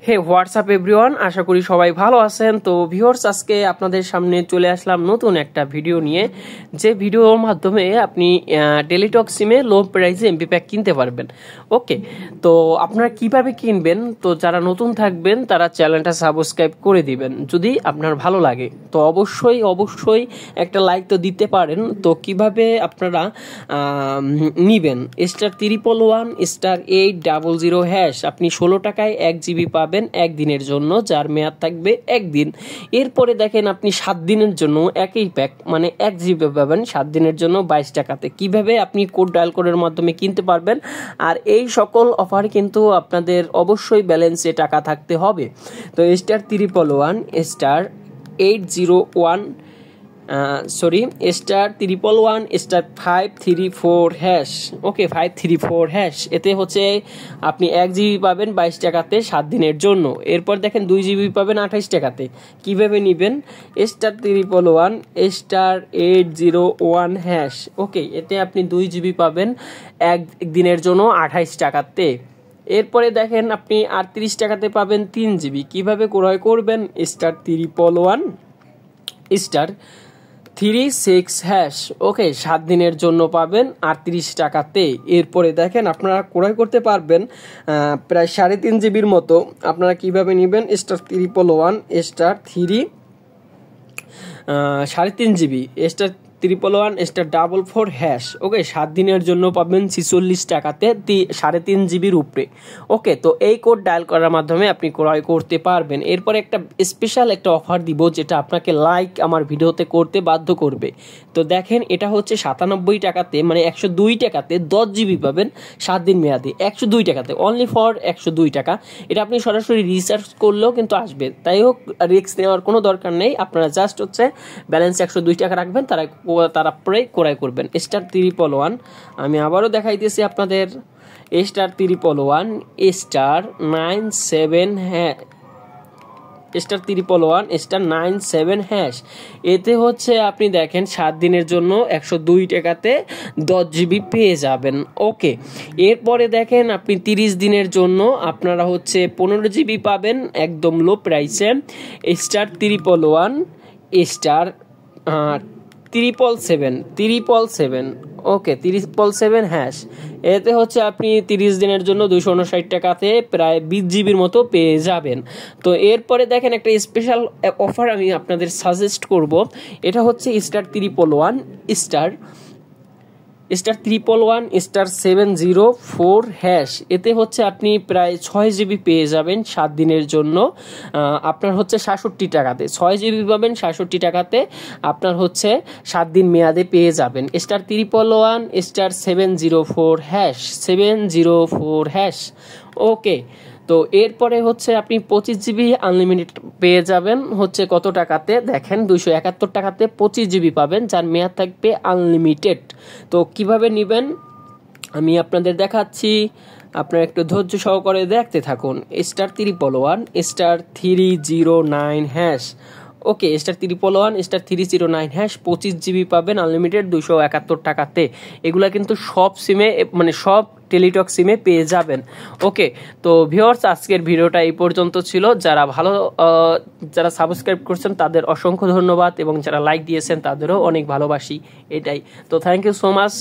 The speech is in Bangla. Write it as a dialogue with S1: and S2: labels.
S1: হে হোয়াটসঅ্যাপ এভরিওয়ান, আশা করি সবাই ভালো আছেন। তো ভিউয়ার্স, আজকে আপনাদের সামনে চলে আসলাম নতুন একটা ভিডিও নিয়ে, যে ভিডিওর মাধ্যমে আপনি টেলিটক সিমে লো প্রাইসে এমপি প্যাক কিনতে পারবেন। ওকে, তো আপনারা কিভাবে কিনবেন, তো যারা নতুন থাকবেন তারা চ্যানেলটা সাবস্ক্রাইব করে দিবেন যদি আপনার ভালো লাগে। তো অবশ্যই একটা লাইক তো দিতে পারেন। তো কিভাবে আপনারা নিবেন, *311*800# আপনি 16 টাকায় 1 জিবি পাবেন একদিনের জন্য, যার মেয়াদ থাকবে একদিন। এরপরে দেখেন আপনি 7 দিনের জন্য একই প্যাক মানে 1 জিবি পাবেন 7 দিনের জন্য 22 টাকাতে। কিভাবে আপনি কোড ডায়াল কোডের মাধ্যমে কিনতে পারবেন। আর এই সকল অফার কিন্তু আপনাদের অবশ্যই ব্যালেন্সে টাকা থাকতে হবে। তো *311*801 *311*534#, ওকে 534#, এতে হচ্ছে আপনি 1 জিবি পাবেন 22 টাকাতে 7 দিনের জন্য। এরপর দেখেন 2 জিবি পাবেন 28 টাকাতে। কিভাবে নেবেন, *311*801#, ওকে, এতে আপনি 2 জিবি পাবেন 1 দিনের জন্য 28 টাকাতে। এরপরে দেখেন আপনি 38 টাকাতে পাবেন 3 জিবি। কিভাবে ক্রয় করবেন, *311*36#, ওকে 7 দিনের জন্য পাবেন 38 টাকাতে। এরপরে দেখেন আপনারা ক্রয় করতে পারবেন প্রায় 3.5 জিবির মতো। আপনারা কিভাবে নেবেন, *311*3 জিবি *311*444#, ওকে 7 দিনের জন্য পাবেন 46 টাকাতে 3.5 জিবির উপরে। ওকে, তো এই কোড ডায়াল করার মাধ্যমে আপনি ক্রয় করতে পারবেন। এরপরে একটা স্পেশাল একটা অফার দিব, যেটা আপনাকে লাইক আমার ভিডিওতে করতে বাধ্য করবে। তো দেখেন, এটা হচ্ছে 97 টাকাতে মানে 102 টাকাতে 10 জিবি পাবেন 7 দিন মেয়াদি। 102 টাকাতে, অনলি ফর 102 টাকা। এটা আপনি সরাসরি রিসার্চ করলেও কিন্তু আসবে। তাই হোক, রিস্ক নেওয়ার কোনো দরকার নেই। আপনারা জাস্ট হচ্ছে ব্যালেন্স 102 টাকা রাখবেন, তারা পরে ক্রয় করবেন। *311, আমি আবারও দেখাইতেছি আপনাদের, *311*97#, এতে হচ্ছে আপনি দেখেন 7 দিনের জন্য 102 টাকাতে 10 জিবি পেয়ে যাবেন। ওকে, এরপরে দেখেন আপনি 30 দিনের জন্য আপনারা হচ্ছে 15 জিবি পাবেন একদম লো প্রাইসে। *311*777, ওকে 377#, এতে হচ্ছে আপনি 30 দিনের জন্য 259 টাকাতে প্রায় 20 জিবির মতো পেয়ে যাবেন। তো এরপরে দেখেন একটা স্পেশাল অফার আমি আপনাদের সাজেস্ট করব। এটা হচ্ছে *311*704#, এতে হচ্ছে আপনি প্রায় 6 জিবি পেয়ে যাবেন 7 দিনের জন্য। আপনার হচ্ছে 67 টাকাতে 6 জিবি পাবেন 67 টাকাতে। আপনার হচ্ছে 7 দিন মেয়াদে পেয়ে যাবেন। *311*704#, ওকে। তো এরপরে হচ্ছে আপনি 25 জিবি আনলিমিটেড পেয়ে যাবেন হচ্ছে কত টাকাতে, দেখেন 271 টাকাতে 25 জিবি পাবেন, যার মেয়াদ থাকবে আনলিমিটেড। তো কিভাবে নেবেন আমি আপনাদের দেখাচ্ছি, আপনারা একটু ধৈর্য সহকারে দেখতে থাকুন। *311*309#, ওকে *311*309#, 25 জিবি পাবেন আনলিমিটেড 271 টাকাতে। এগুলা কিন্তু সব সিমে মানে সব টেলিটক সিমে পেয়ে যাবেন। ওকে, তো ভিউয়ার্স, আজকের ভিডিওটা এই পর্যন্ত ছিল। যারা সাবস্ক্রাইব করছেন তাদের অসংখ্য ধন্যবাদ, এবং যারা লাইক দিয়েছেন তাদেরও অনেক ভালোবাসি। এটাই তো, থ্যাংক ইউ সো মাচ।